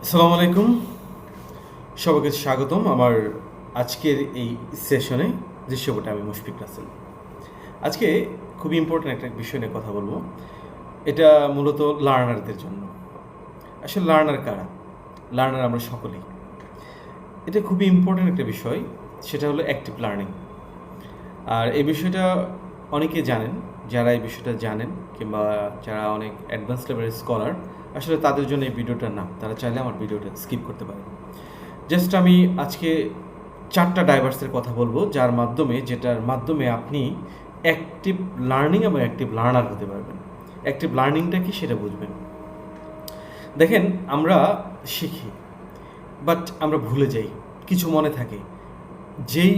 আসসালামু আলাইকুম, সবাইকে স্বাগতম আমার আজকের এই সেশনে। দৃশ্যপটে আমি মুশফিক রাসেল। আজকে খুবই ইম্পর্ট্যান্ট একটা বিষয় নিয়ে কথা বলবো। এটা মূলত লার্নারদের জন্য। আসলে লার্নার কারা? লার্নার আমরা সকলেই। এটা খুবই ইম্পর্ট্যান্ট একটা বিষয়, সেটা হলো অ্যাক্টিভ লার্নিং। আর এই বিষয়টা অনেকে জানেন, যারা এই বিষয়টা জানেন কিংবা যারা অনেক অ্যাডভান্স লেভেলের স্কলার, আসলে তাদের জন্য এই ভিডিওটা না, তারা চাইলে আমার ভিডিওটা স্কিপ করতে পারে। জাস্ট আমি আজকে 4টা ডাইভার্সের কথা বলবো, যেটার মাধ্যমে আপনি অ্যাক্টিভ লার্নিং এবং অ্যাক্টিভ লার্নার হতে পারবেন। অ্যাক্টিভ লার্নিংটা কি সেটা বুঝবেন। দেখেন, আমরা শিখি, বাট আমরা ভুলে যাই, কিছু মনে থাকে। যেই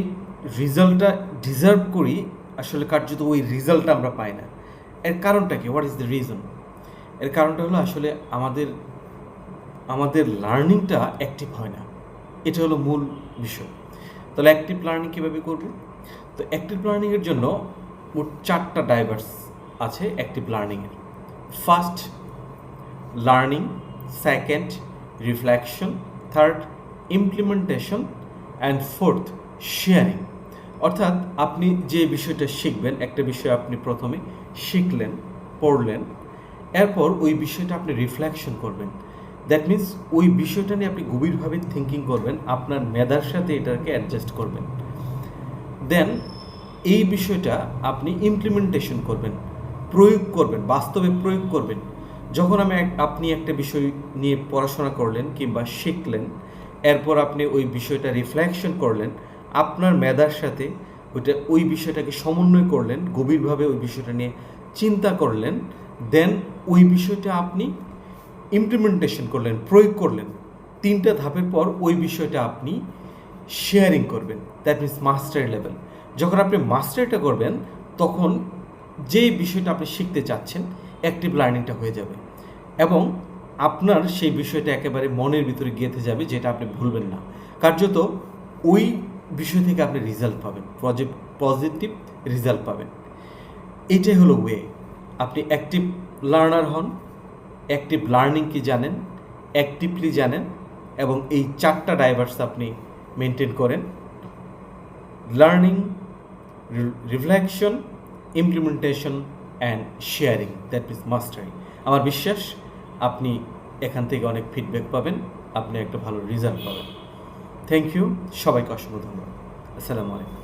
রেজাল্টটা ডিজার্ভ করি, আসলে কার্যত ওই রেজাল্টটা আমরা পাই না। এর কারণটা কি? What is the reason? এর কারণটা হলো আসলে আমাদের লার্নিংটা অ্যাক্টিভ হয় না। এটা হলো মূল বিষয়। তাহলে অ্যাক্টিভ লার্নিং কীভাবে করব? তো অ্যাক্টিভ লার্নিংয়ের জন্য মোট 4টা ডাইভার্স আছে অ্যাক্টিভ লার্নিংয়ের। First, learning; second, reflection; third, implementation; and fourth, sharing. অর্থাৎ আপনি যে বিষয়টা শিখবেন, একটা বিষয় আপনি প্রথমে শিখলেন, পড়লেন, এরপর ওই বিষয়টা আপনি রিফ্লেকশন করবেন। দ্যাট মিন্স ওই বিষয়টা নিয়ে আপনি গভীরভাবে থিঙ্কিং করবেন, আপনার মেধার সাথে এটাকে অ্যাডজাস্ট করবেন। দেন এই বিষয়টা আপনি ইমপ্লিমেন্টেশন করবেন, প্রয়োগ করবেন, বাস্তবে প্রয়োগ করবেন। যখন আপনি একটা বিষয় নিয়ে পড়াশোনা করলেন কিংবা শিখলেন, এরপর আপনি ওই বিষয়টা রিফ্লেকশন করলেন, আপনার মেধার সাথে ওই বিষয়টাকে সমন্বয় করলেন, গভীরভাবে ওই বিষয়টা নিয়ে চিন্তা করলেন, দেন ওই বিষয়টা আপনি ইমপ্লিমেন্টেশন করলেন, প্রয়োগ করলেন। 3টা ধাপের পর ওই বিষয়টা আপনি শেয়ারিং করবেন। That means mastery level. যখন আপনি মাস্টারিটা করবেন, তখন যেই বিষয়টা আপনি শিখতে চাচ্ছেন, অ্যাক্টিভ লার্নিংটা হয়ে যাবে এবং আপনার সেই বিষয়টা একেবারে মনের ভিতরে গেঁথে যাবে, যেটা আপনি ভুলবেন না। কার্যত ওই বিষয় থেকে আপনি রেজাল্ট পাবেন, পজিটিভ রেজাল্ট পাবেন। এইটাই হলো ওয়ে। আপনি অ্যাক্টিভ লার্নার হন, অ্যাক্টিভ লার্নিং কি জানেন, অ্যাক্টিভলি জানেন, এবং এই 4টা ডাইভার্স আপনি মেনটেন করেন: learning, reflection, implementation and sharing. That means mastery. আমার বিশ্বাস আপনি এখান থেকে অনেক ফিডব্যাক পাবেন, আপনি একটা ভালো রেজাল্ট পাবেন। থ্যাংক ইউ, সবাইকে অসংখ্য ধন্যবাদ। আসসালামু আলাইকুম।